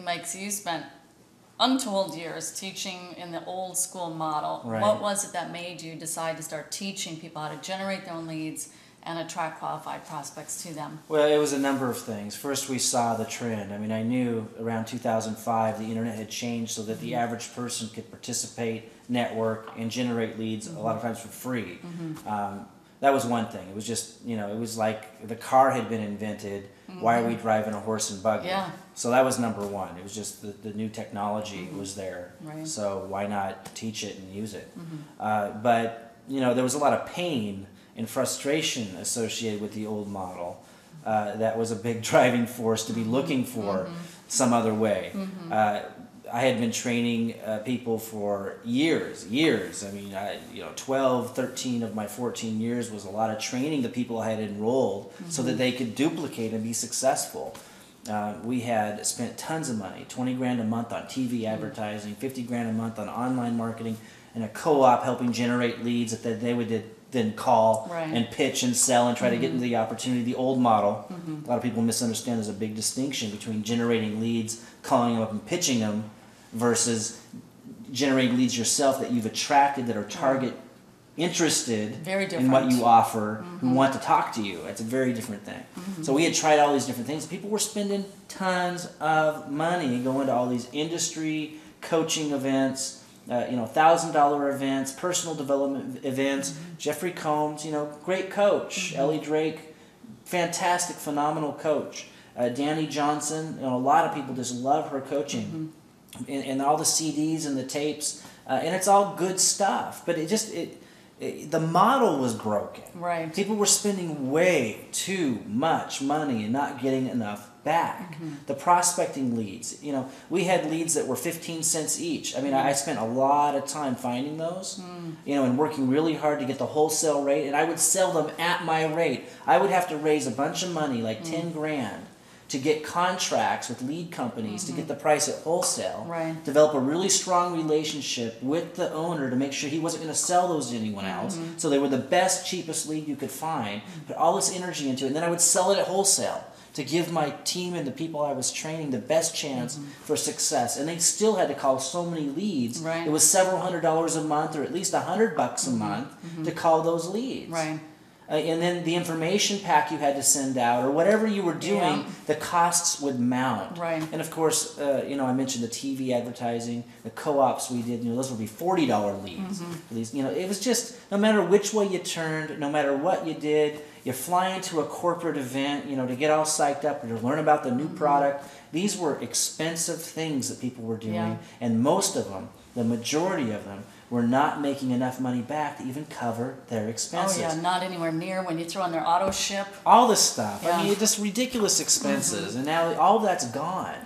Mike, so you spent untold years teaching in the old school model. Right. What was it that made you decide to start teaching people how to generate their own leads and attract qualified prospects to them? Well, it was a number of things. First, we saw the trend. I mean, I knew around 2005 the internet had changed so that the average person could participate, network, and generate leads a lot of times for free. That was one thing. It was just, it was like the car had been invented. Why are we driving a horse and buggy? Yeah. So that was number one. It was just the new technology was there. Right. So why not teach it and use it? But, there was a lot of pain and frustration associated with the old model. That was a big driving force to be looking for some other way. I had been training people for years. I mean, 12, 13 of my 14 years was a lot of training the people I had enrolled so that they could duplicate and be successful. We had spent tons of money, 20 grand a month on TV advertising, 50 grand a month on online marketing, and a co-op helping generate leads that they would then call and pitch and sell and try to get into the opportunity. The old model, a lot of people misunderstand there's a big distinction between generating leads, calling them up and pitching them, versus generating leads yourself that you've attracted that are target interested in what you offer, who want to talk to you. It's a very different thing. So we had tried all these different things. People were spending tons of money going to all these industry coaching events, $1,000 events, personal development events. Jeffrey Combs, great coach. Ellie Drake, fantastic, phenomenal coach. Danny Johnson, a lot of people just love her coaching. And all the CDs and the tapes, and it's all good stuff. But the model was broken. Right. People were spending way too much money and not getting enough back. The prospecting leads, we had leads that were 15 cents each. I mean, I spent a lot of time finding those, and working really hard to get the wholesale rate, and I would sell them at my rate. I would have to raise a bunch of money, like 10 grand, to get contracts with lead companies to get the price at wholesale, develop a really strong relationship with the owner to make sure he wasn't going to sell those to anyone else, so they were the best, cheapest lead you could find, put all this energy into it, and then I would sell it at wholesale to give my team and the people I was training the best chance for success. And they still had to call so many leads. It was several $100s a month, or at least $100 a month to call those leads. And then the information pack you had to send out, or whatever you were doing, the costs would mount. And of course, I mentioned the TV advertising, the co-ops we did. Those would be $40 leads. It was just, no matter which way you turned, no matter what you did, you fly into a corporate event, to get all psyched up or to learn about the new product. These were expensive things that people were doing, and most of them, the majority of them, were not making enough money back to even cover their expenses. Oh yeah, not anywhere near when you throw in their auto ship. All this stuff. I mean, just ridiculous expenses, and now all of that's gone.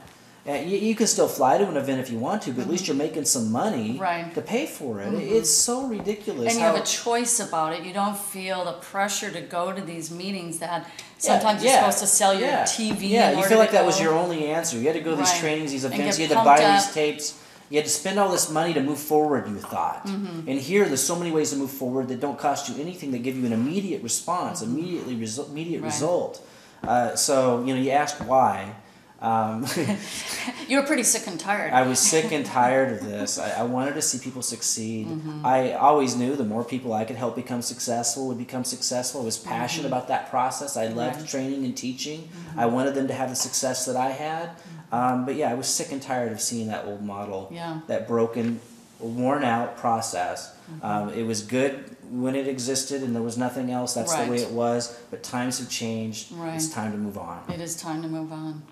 You can still fly to an event if you want to, but at least you're making some money to pay for it. It's so ridiculous. And you have a choice about it. You don't feel the pressure to go to these meetings that sometimes you're supposed to sell your TV. Yeah, you feel like that was your only answer. You had to go to these trainings, these events, you had to buy these tapes. You had to spend all this money to move forward, you thought. And here, there's so many ways to move forward that don't cost you anything, that give you an immediate response, immediate result. So, you asked why. You were pretty sick and tired. I was sick and tired of this. I wanted to see people succeed. I always knew the more people I could help become successful would become successful. I was passionate about that process. I loved training and teaching. I wanted them to have the success that I had. But yeah, I was sick and tired of seeing that old model, that broken, worn out process. It was good when it existed and there was nothing else. That's the way it was. But times have changed. It's time to move on. It is time to move on.